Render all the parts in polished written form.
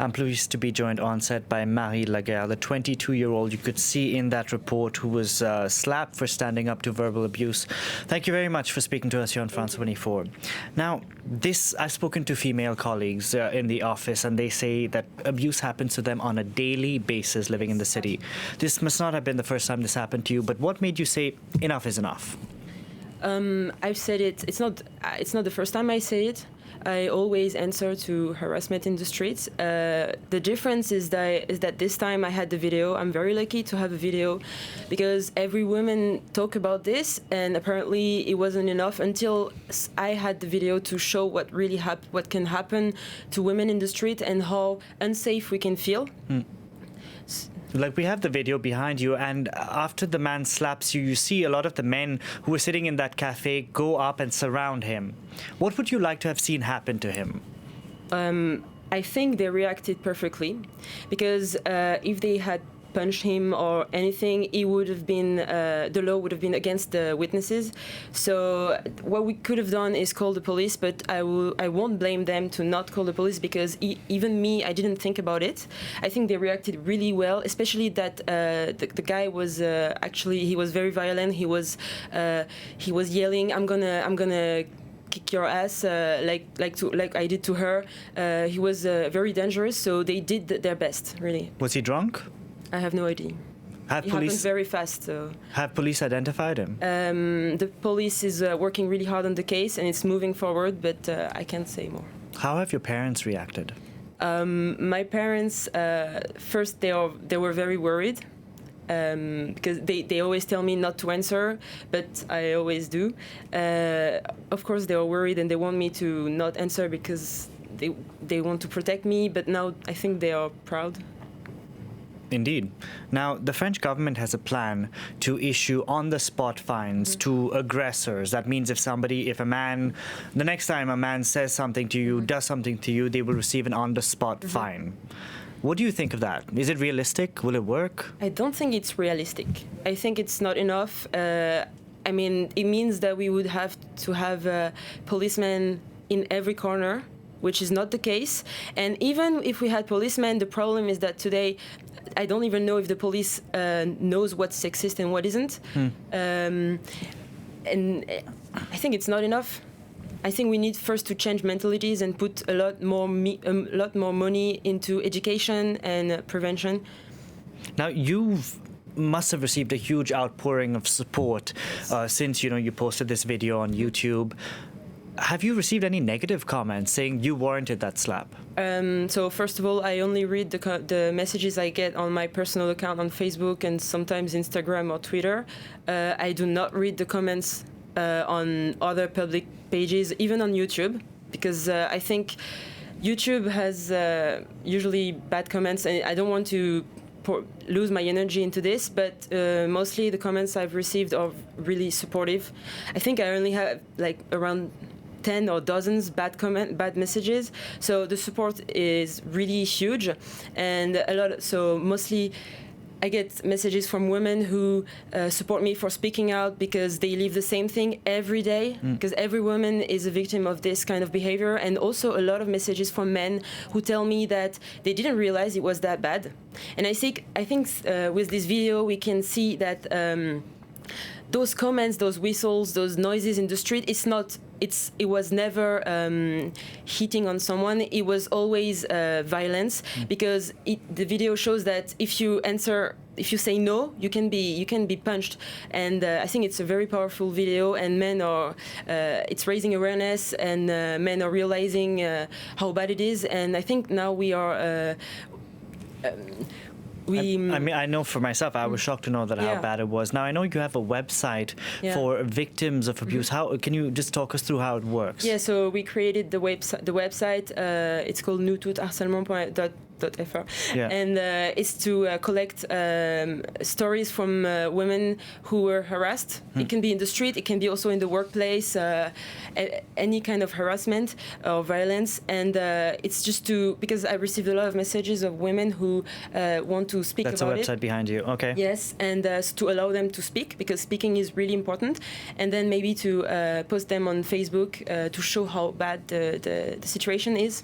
I'm pleased to be joined on set by Marie Laguerre, the 22-year-old you could see in that report who was slapped for standing up to verbal abuse. Thank you very much for speaking to us here on France 24. Now, I've spoken to female colleagues in the office, and they say that abuse happens to them on a daily basis living in the city. This must not have been the first time this happened to you, but what made you say enough is enough? I've said it. It's not the first time I say it. I always answer to harassment in the streets. The difference is that this time I had the video. I'm very lucky to have a video because every woman talk about this, and apparently it wasn't enough until I had the video to show what really what can happen to women in the street and how unsafe we can feel. Like, we have the video behind you, and after the man slaps you, you see a lot of the men who were sitting in that cafe go up and surround him. What would you like to have seen happen to him? I think they reacted perfectly, because if they had punched him or anything, it would have been the law would have been against the witnesses. So what we could have done is call the police, but I won't blame them to not call the police, because even me, I didn't think about it. I think they reacted really well, especially that the guy was actually, he was very violent. He was yelling, I'm gonna kick your ass, like I did to her. He was very dangerous, so they did their best, really. Was he drunk? I have no idea. It happened very fast. So. Have police identified him? The police is working really hard on the case, and it's moving forward, but I can't say more. How have your parents reacted? My parents, first they were very worried, because they always tell me not to answer, but I always do. Of course, they are worried and they want me to not answer because they want to protect me, but now I think they are proud. Indeed. Now, the French government has a plan to issue on-the-spot fines to aggressors. That means if a man, the next time a man says something to you, does something to you, they will receive an on-the-spot fine. What do you think of that? Is it realistic? Will it work? I don't think it's realistic. I think it's not enough. I mean, it means that we would have to have policemen in every corner, which is not the case. And even if we had policemen, the problem is that today, I don't even know if the police knows what's sexist and what isn't. And I think it's not enough. I think we need first to change mentalities and put a lot more money into education and prevention. Now, you must have received a huge outpouring of support since you posted this video on YouTube. Have you received any negative comments saying you warranted that slap? So first of all, I only read the messages I get on my personal account on Facebook and sometimes Instagram or Twitter. I do not read the comments on other public pages, even on YouTube, because I think YouTube has usually bad comments, and I don't want to lose my energy into this, but mostly the comments I've received are really supportive. I think I only have like around 10 or dozens bad messages, so the support is really huge, and mostly I get messages from women who support me for speaking out because they live the same thing every day, because every woman is a victim of this kind of behavior, and also a lot of messages from men who tell me that they didn't realize it was that bad. And I think with this video we can see that those comments, those whistles, those noises in the street, it was never hitting on someone. It was always violence, because the video shows that if you say no, you can be punched. And I think it's a very powerful video, and it's raising awareness, and men are realizing how bad it is. And I think now we are. I know for myself, I was shocked to know that how bad it was. Now, I know you have a website for victims of abuse. How can you just talk us through how it works? Yeah, so we created the website. It's called noustoutsharcellement.fr, and it's to collect stories from women who were harassed. It can be in the street, it can be also in the workplace, any kind of harassment or violence. And it's just because I received a lot of messages of women who want to speak about it. That's a website behind you, okay. Yes, and to allow them to speak, because speaking is really important, and then maybe to post them on Facebook to show how bad the situation is.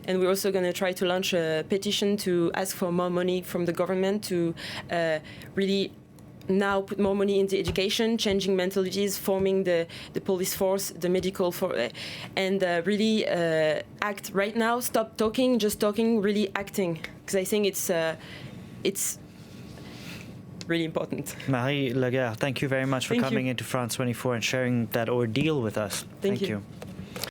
And we're also going to try to launch a petition to ask for more money from the government to really now put more money into education, changing mentalities, forming the police force, the medical force, and really act right now. Stop talking, just talking, really acting. Because I think it's really important. Marie Laguerre, thank you very much for coming into France 24 and sharing that ordeal with us. Thank you.